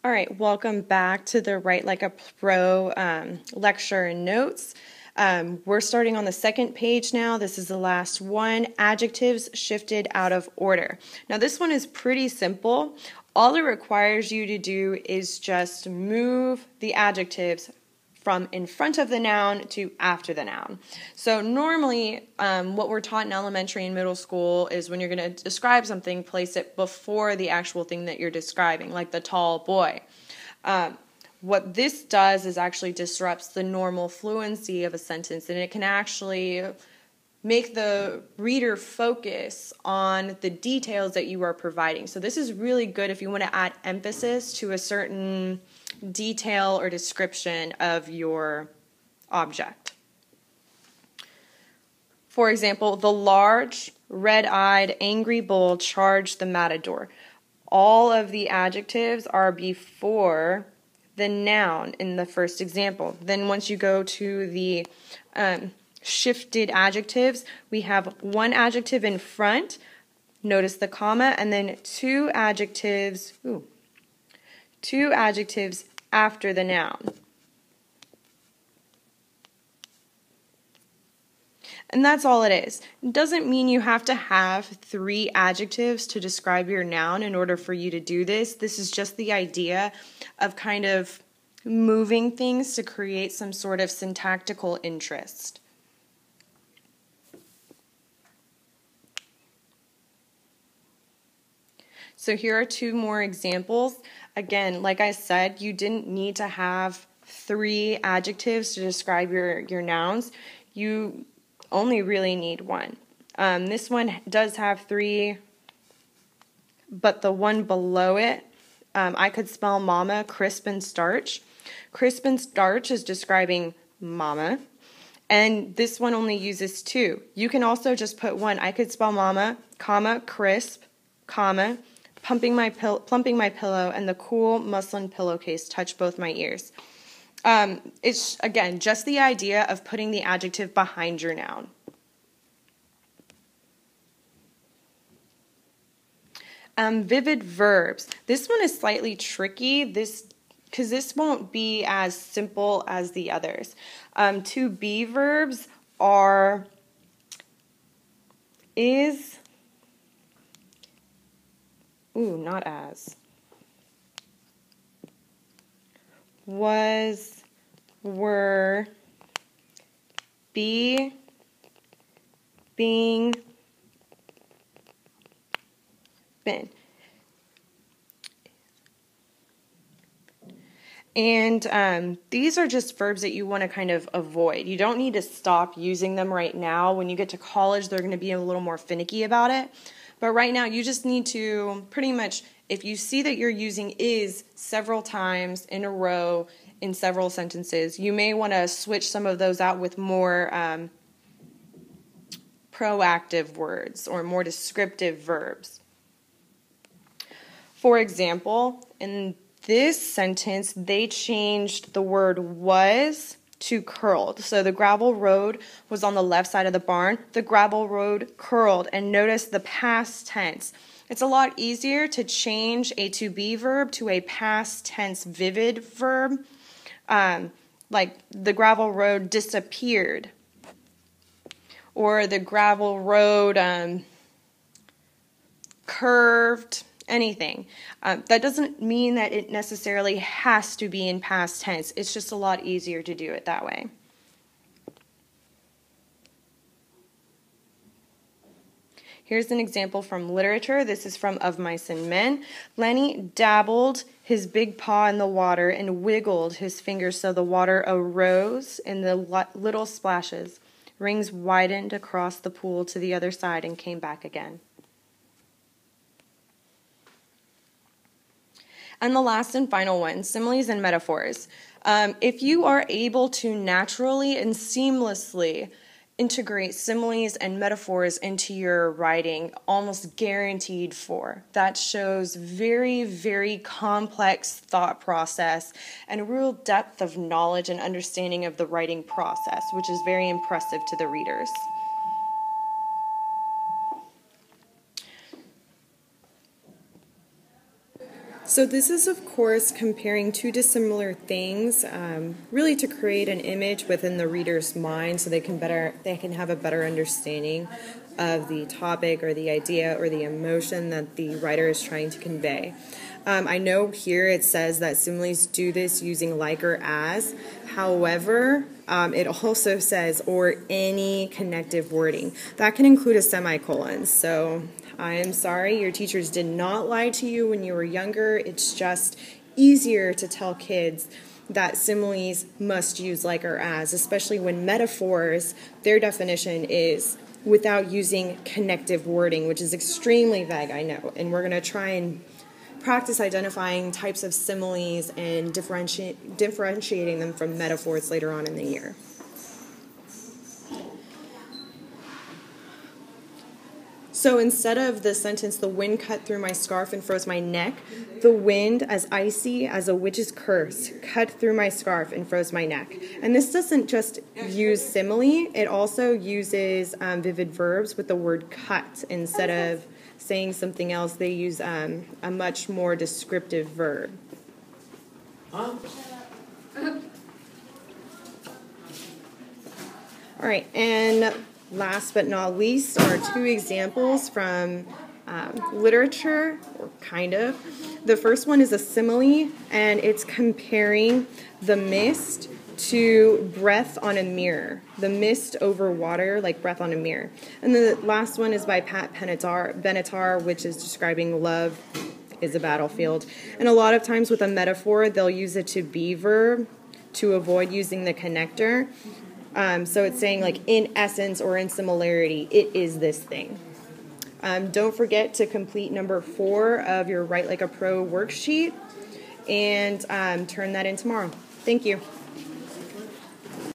All right, welcome back to the Write Like a Pro lecture and notes. We're starting on the second page now. This is the last one, adjectives shifted out of order. Now this one is pretty simple. All it requires you to do is just move the adjectives from in front of the noun to after the noun. So normally what we're taught in elementary and middle school is when you're going to describe something, place it before the actual thing that you're describing, like the tall boy. What this does is actually disrupts the normal fluency of a sentence, and it can actually make the reader focus on the details that you are providing. So this is really good if you want to add emphasis to a certain detail or description of your object. For example, the large, red-eyed, angry bull charged the matador. All of the adjectives are before the noun in the first example. Then once you go to the shifted adjectives, we have one adjective in front, notice the comma, and then two adjectives after the noun. And that's all it is. It doesn't mean you have to have 3 adjectives to describe your noun in order for you to do this. This is just the idea of kind of moving things to create some sort of syntactical interest. So here are 2 more examples. Again, like I said, you didn't need to have 3 adjectives to describe your nouns. You only really need 1. This one does have 3, but the one below it, I could spell mama, crisp and starch. Crisp and starch is describing mama, and this one only uses 2. You can also just put 1. I could spell mama, comma, crisp, comma, plumping my pillow, and the cool muslin pillowcase touch both my ears. It's, again, just the idea of putting the adjective behind your noun. Vivid verbs. This one is slightly tricky because this won't be as simple as the others. To be verbs are is, not as, was, were, be, being, been. And these are just verbs that you want to kind of avoid. You don't need to stop using them right now. When you get to college, they're going to be a little more finicky about it. But right now, you just need to pretty much, if you see that you're using is several times in a row in several sentences, you may want to switch some of those out with more proactive words or more descriptive verbs. For example, in this sentence, they changed the word was to curled. So the gravel road was on the left side of the barn. The gravel road curled. And notice the past tense. It's a lot easier to change a to be verb to a past tense vivid verb. Like the gravel road disappeared. Or the gravel road curved. Anything. That doesn't mean that it necessarily has to be in past tense. It's just a lot easier to do it that way. Here's an example from literature. This is from Of Mice and Men. Lenny dabbled his big paw in the water and wiggled his fingers so the water arose in the little splashes. Rings widened across the pool to the other side and came back again. And the last and final one, similes and metaphors. If you are able to naturally and seamlessly integrate similes and metaphors into your writing, almost guaranteed for. That shows very, very complex thought process and a real depth of knowledge and understanding of the writing process, which is very impressive to the readers. So this is, of course, comparing two dissimilar things, really to create an image within the reader's mind so they can have a better understanding of the topic or the idea or the emotion that the writer is trying to convey. I know here it says that similes do this using like or as. However, it also says or any connective wording. That can include a semicolon. So I am sorry, your teachers did not lie to you when you were younger. It's just easier to tell kids that similes must use like or as, especially when metaphors, their definition is without using connective wording, which is extremely vague, I know. And we're going to try and practice identifying types of similes and differentiating them from metaphors later on in the year. So instead of the sentence, the wind cut through my scarf and froze my neck, the wind, as icy as a witch's curse, cut through my scarf and froze my neck. And this doesn't just use simile, it also uses vivid verbs with the word cut. Instead of saying something else, they use a much more descriptive verb. All right, and last but not least are two examples from literature, or kind of. The first one is a simile, and it's comparing the mist to breath on a mirror. The mist over water, like breath on a mirror. And the last one is by Pat Benatar, which is describing love is a battlefield. And a lot of times with a metaphor, they'll use a to be verb to avoid using the connector. So it's saying, like, in essence or in similarity, it is this thing. Don't forget to complete number 4 of your Write Like a Pro worksheet and turn that in tomorrow. Thank you.